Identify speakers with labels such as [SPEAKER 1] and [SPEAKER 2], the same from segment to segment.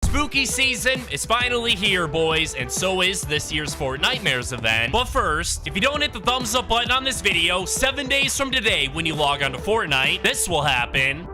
[SPEAKER 1] Spooky season is finally here, boys, and so is this year's FORTNITEMARES event. But first, if you don't hit the thumbs up button on this video, 7 days from today when you log on to Fortnite, this will happen.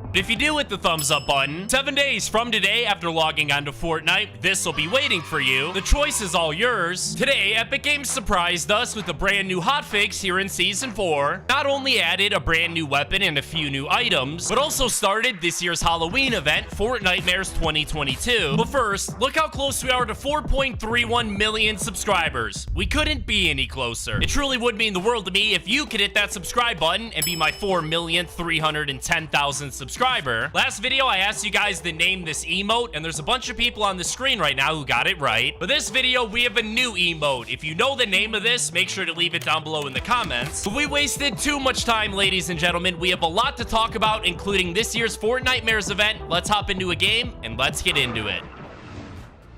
[SPEAKER 1] But if you do hit the thumbs up button, 7 days from today after logging onto Fortnite, this will be waiting for you. The choice is all yours. Today, Epic Games surprised us with a brand new hotfix here in Season 4. Not only added a brand new weapon and a few new items, but also started this year's Halloween event, FORTNITEMARES 2022. But first, look how close we are to 4.31 million subscribers. We couldn't be any closer. It truly would mean the world to me if you could hit that subscribe button and be my 4,310,000 subscribers. Last video, I asked you guys to name this emote, and there's a bunch of people on the screen right now who got it right. But this video, we have a new emote. If you know the name of this, make sure to leave it down below in the comments. But we wasted too much time, ladies and gentlemen. We have a lot to talk about, including this year's FORTNITEMARES event. Let's hop into a game, and let's get into it.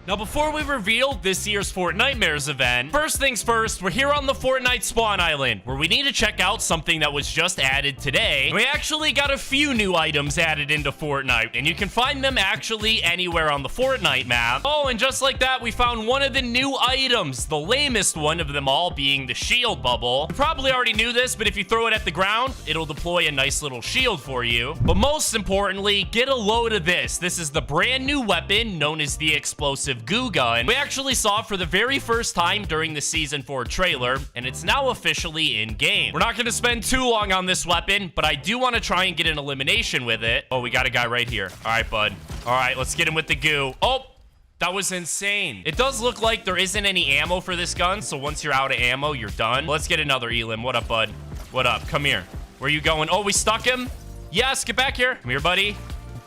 [SPEAKER 1] Now, before we reveal this year's FORTNITEMARES event, first things first, we're here on the Fortnite spawn island, where we need to check out something that was just added today. We actually got a few new items added into Fortnite, and you can find them actually anywhere on the Fortnite map. Oh, and just like that, we found one of the new items, the lamest one of them all being the shield bubble. You probably already knew this, but if you throw it at the ground, it'll deploy a nice little shield for you. But most importantly, get a load of this. This is the brand new weapon known as the explosive goo gun. We actually saw it for the very first time during the Season 4 trailer, and it's now officially in-game. We're not going to spend too long on this weapon, but I do want to try and get an elimination with it. Oh, we got a guy right here. All right, bud. All right, let's get him with the goo. Oh, that was insane. It does look like there isn't any ammo for this gun, so once you're out of ammo, you're done. Let's get another Elim. What up, bud? What up? Come here. Where are you going? Oh, we stuck him? Yes, get back here. Come here, buddy.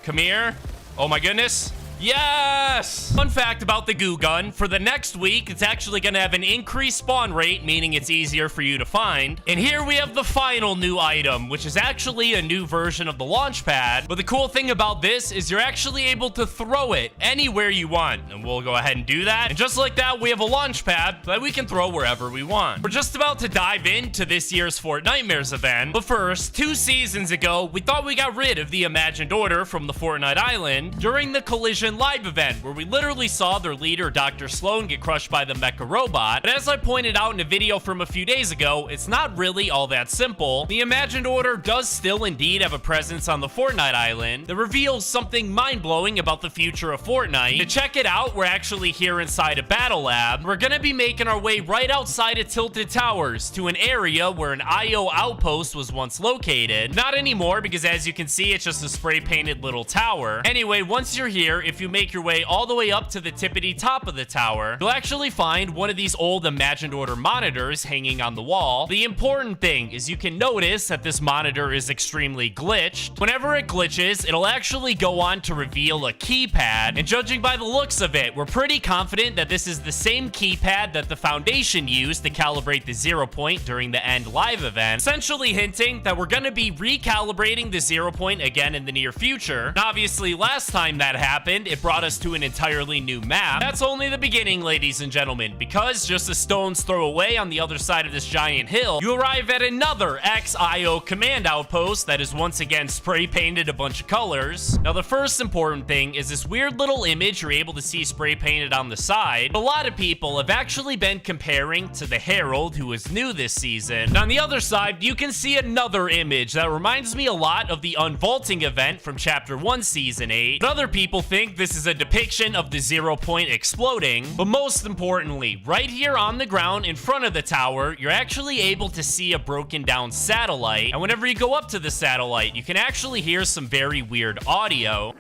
[SPEAKER 1] Come here. Oh, my goodness. Yes! Fun fact about the goo gun, for the next week, it's actually going to have an increased spawn rate, meaning it's easier for you to find. And here we have the final new item, which is actually a new version of the launch pad. But the cool thing about this is you're actually able to throw it anywhere you want. And we'll go ahead and do that. And just like that, we have a launch pad that we can throw wherever we want. We're just about to dive into this year's FORTNITEMARES event. But first, 2 seasons ago, we thought we got rid of the Imagined Order from the Fortnite Island during the Collision Live event, where we literally saw their leader, Dr. Sloan, get crushed by the mecha robot. But as I pointed out in a video from a few days ago, it's not really all that simple. The Imagined Order does still indeed have a presence on the Fortnite Island that reveals something mind-blowing about the future of Fortnite. To check it out, we're actually here inside a battle lab. We're gonna be making our way right outside of Tilted Towers to an area where an IO outpost was once located. Not anymore, because as you can see, it's just a spray-painted little tower. Anyway, once you're here, if you make your way all the way up to the tippity top of the tower, you'll actually find one of these old Imagined Order monitors hanging on the wall. The important thing is you can notice that this monitor is extremely glitched. Whenever it glitches, it'll actually go on to reveal a keypad, and judging by the looks of it, we're pretty confident that this is the same keypad that the Foundation used to calibrate the 0 point during the End Live event, essentially hinting that we're gonna be recalibrating the 0 point again in the near future. And obviously, last time that happened, it brought us to an entirely new map. That's only the beginning, ladies and gentlemen, because just a stone's throw away on the other side of this giant hill, you arrive at another XIO command outpost that is once again spray painted a bunch of colors. Now, the first important thing is this weird little image you're able to see spray painted on the side. A lot of people have actually been comparing to the Herald, who is new this season. And on the other side, you can see another image that reminds me a lot of the Unvaulting event from Chapter 1, Season 8. But other people think this is a depiction of the 0 point exploding. But most importantly, right here on the ground in front of the tower, you're actually able to see a broken down satellite. And whenever you go up to the satellite, you can actually hear some very weird audio.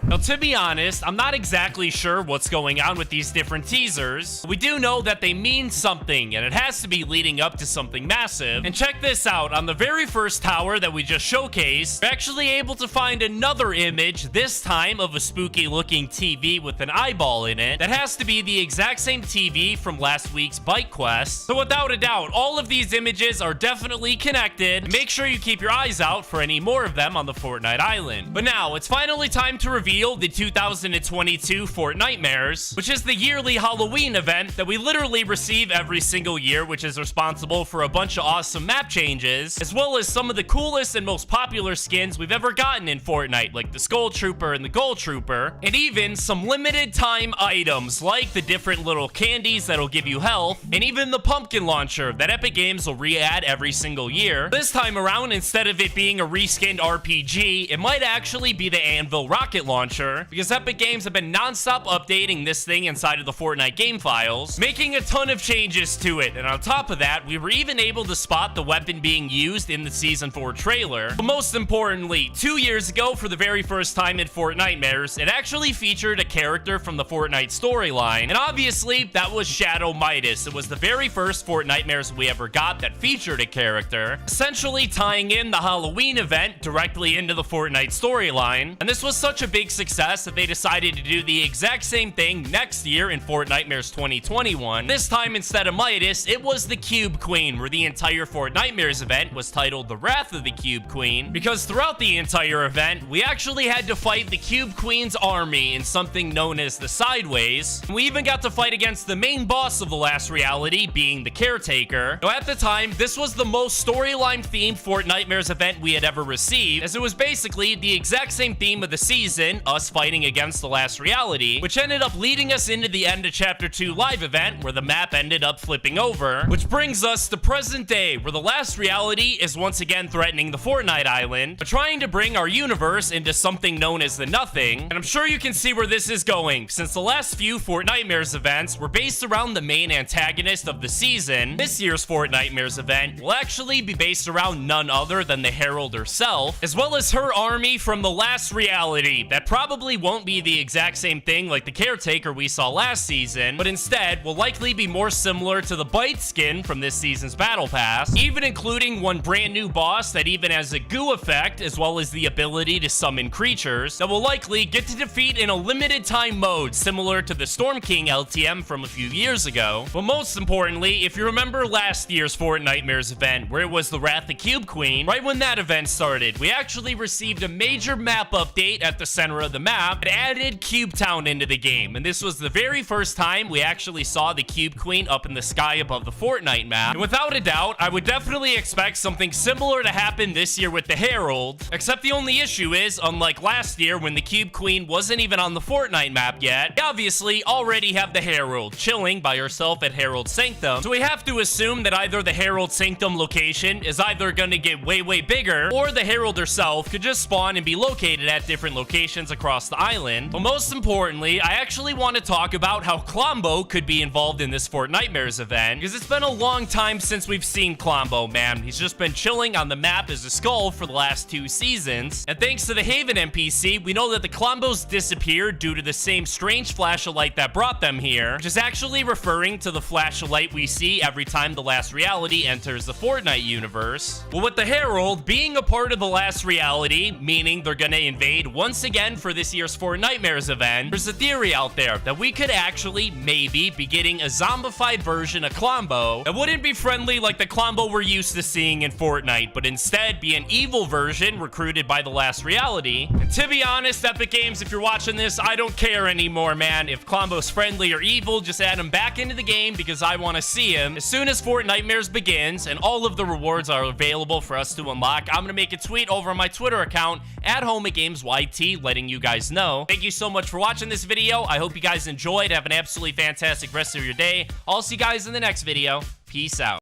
[SPEAKER 1] Now, to be honest, I'm not exactly sure what's going on with these different teasers. We do know that they mean something, and it has to be leading up to something massive. And check this out. On the very first tower that we just showcased, we're actually able to find another image, this time of a spooky-looking TV with an eyeball in it. That has to be the exact same TV from last week's Bike Quest. So without a doubt, all of these images are definitely connected. Make sure you keep your eyes out for any more of them on the Fortnite Island. But now, it's finally time to reveal also the 2022 FORTNITEMARES, which is the yearly Halloween event that we literally receive every single year, which is responsible for a bunch of awesome map changes, as well as some of the coolest and most popular skins we've ever gotten in Fortnite, like the Skull Trooper and the Gold Trooper, and even some limited time items like the different little candies that'll give you health, and even the pumpkin launcher that Epic Games will re-add every single year. This time around, instead of it being a reskinned RPG, it might actually be the Anvil rocket launcher, because Epic Games have been non-stop updating this thing inside of the Fortnite game files, making a ton of changes to it. And on top of that, we were even able to spot the weapon being used in the Season 4 trailer. But most importantly, 2 years ago, for the very first time in FORTNITEMARES, it actually featured a character from the Fortnite storyline, and obviously, that was Shadow Midas. It was the very first FORTNITEMARES we ever got that featured a character, essentially tying in the Halloween event directly into the Fortnite storyline. And this was such a big success that they decided to do the exact same thing next year in FORTNITEMARES 2021. This time, instead of Midas, it was the Cube Queen, where the entire FORTNITEMARES event was titled The Wrath of the Cube Queen, because throughout the entire event, we actually had to fight the Cube Queen's army in something known as the Sideways. We even got to fight against the main boss of the last reality, being the Caretaker. Now, at the time, this was the most storyline-themed FORTNITEMARES event we had ever received, as it was basically the exact same theme of the season, us fighting against the last reality, which ended up leading us into the end of Chapter 2 live event, where the map ended up flipping over, which brings us to present day, where the last reality is once again threatening the Fortnite island, but trying to bring our universe into something known as the Nothing. And I'm sure you can see where this is going, since the last few FORTNITEMARES events were based around the main antagonist of the season. This year's FORTNITEMARES event will actually be based around none other than the Herald herself, as well as her army from the last reality. That probably won't be the exact same thing like the Caretaker we saw last season, but instead will likely be more similar to the Bite skin from this season's Battle Pass, even including one brand new boss that even has a goo effect, as well as the ability to summon creatures that will likely get to defeat in a limited time mode, similar to the Storm King LTM from a few years ago. But most importantly, if you remember last year's FORTNITEMARES event, where it was the Wrath of the Cube Queen, right when that event started, we actually received a major map update at the center of the map that added Cube Town into the game. And this was the very first time we actually saw the Cube Queen up in the sky above the Fortnite map. And without a doubt, I would definitely expect something similar to happen this year with the Herald, except the only issue is, unlike last year when the Cube Queen wasn't even on the Fortnite map yet, we obviously already have the Herald chilling by herself at Herald Sanctum. So we have to assume that either the Herald Sanctum location is either going to get way bigger, or the Herald herself could just spawn and be located at different locations across the island. But most importantly, I actually want to talk about how Klombo could be involved in this FORTNITEMARES event, because it's been a long time since we've seen Klombo, man. He's just been chilling on the map as a skull for the last 2 seasons, and thanks to the Haven NPC, we know that the Klombos disappeared due to the same strange flashlight that brought them here, which is actually referring to the flashlight we see every time the last reality enters the Fortnite universe. Well, with the Herald being a part of the last reality, meaning they're gonna invade once again for this year's FORTNITEMARES event, there's a theory out there that we could actually maybe be getting a zombified version of Klombo that wouldn't be friendly like the Klombo we're used to seeing in Fortnite, but instead be an evil version recruited by the last reality. And to be honest, Epic Games, if you're watching this, I don't care anymore, man. If Klombo's friendly or evil, just add him back into the game, because I want to see him. As soon as FORTNITEMARES begins and all of the rewards are available for us to unlock, I'm gonna make a tweet over on my Twitter account at HomeGamesYT, letting you guys know. Thank you so much for watching this video. I hope you guys enjoyed. Have an absolutely fantastic rest of your day. I'll see you guys in the next video. Peace out.